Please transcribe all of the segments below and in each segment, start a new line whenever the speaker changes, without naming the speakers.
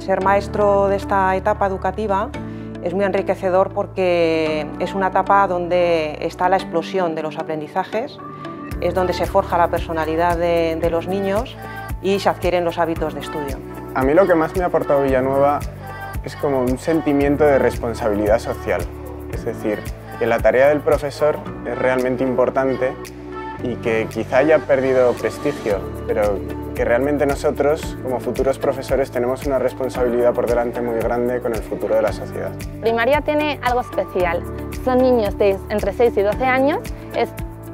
Ser maestro de esta etapa educativa es muy enriquecedor porque es una etapa donde está la explosión de los aprendizajes, es donde se forja la personalidad de los niños y se adquieren los hábitos de estudio.
A mí lo que más me ha aportado Villanueva es como un sentimiento de responsabilidad social, es decir, que la tarea del profesor es realmente importante y que quizá haya perdido prestigio, pero que realmente nosotros, como futuros profesores, tenemos una responsabilidad por delante muy grande con el futuro de la sociedad.
Primaria tiene algo especial, son niños de entre 6 y 12 años,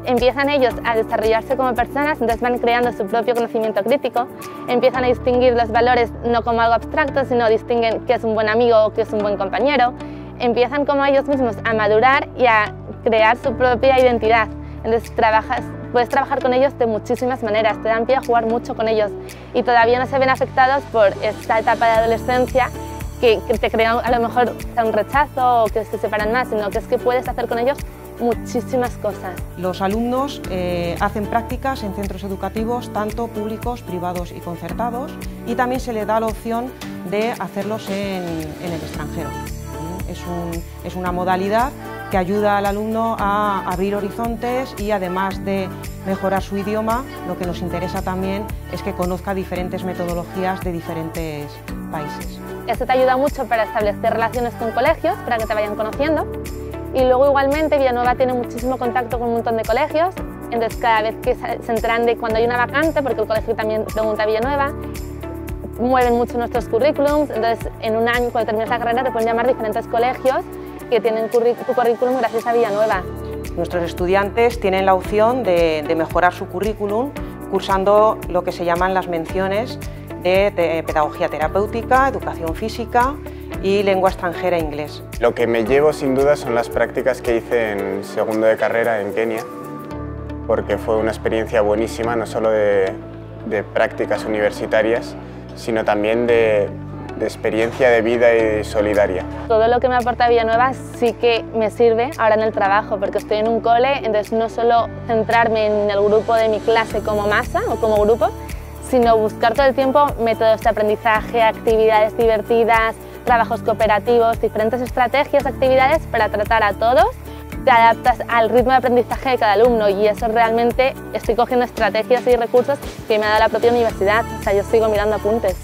empiezan ellos a desarrollarse como personas, entonces van creando su propio conocimiento crítico, empiezan a distinguir los valores no como algo abstracto, sino distinguen qué es un buen amigo o qué es un buen compañero, empiezan como ellos mismos a madurar y a crear su propia identidad. Entonces puedes trabajar con ellos de muchísimas maneras, te dan pie a jugar mucho con ellos y todavía no se ven afectados por esta etapa de adolescencia que te crean a lo mejor un rechazo o que se separan más, sino que es que puedes hacer con ellos muchísimas cosas.
Los alumnos hacen prácticas en centros educativos, tanto públicos, privados y concertados, y también se les da la opción de hacerlos en el extranjero. Es una modalidad que ayuda al alumno a abrir horizontes y además de mejorar su idioma, lo que nos interesa también es que conozca diferentes metodologías de diferentes países.
Esto te ayuda mucho para establecer relaciones con colegios, para que te vayan conociendo. Y luego igualmente Villanueva tiene muchísimo contacto con un montón de colegios, entonces cada vez que se enteran de cuando hay una vacante, porque el colegio también pregunta a Villanueva, mueven mucho nuestros currículums, entonces en un año cuando terminas la carrera te pueden llamar diferentes colegios que tienen tu currículum gracias a Villanueva.
Nuestros estudiantes tienen la opción de mejorar su currículum cursando lo que se llaman las menciones de pedagogía terapéutica, educación física y lengua extranjera e inglés.
Lo que me llevo sin duda son las prácticas que hice en segundo de carrera en Kenia, porque fue una experiencia buenísima, no solo de prácticas universitarias, sino también de experiencia de vida y solidaria.
Todo lo que me aporta Villanueva sí que me sirve ahora en el trabajo, porque estoy en un cole, entonces no solo centrarme en el grupo de mi clase como masa o como grupo, sino buscar todo el tiempo métodos de aprendizaje, actividades divertidas, trabajos cooperativos, diferentes estrategias, actividades para tratar a todos. Te adaptas al ritmo de aprendizaje de cada alumno y eso realmente estoy cogiendo estrategias y recursos que me ha dado la propia universidad, o sea, yo sigo mirando apuntes.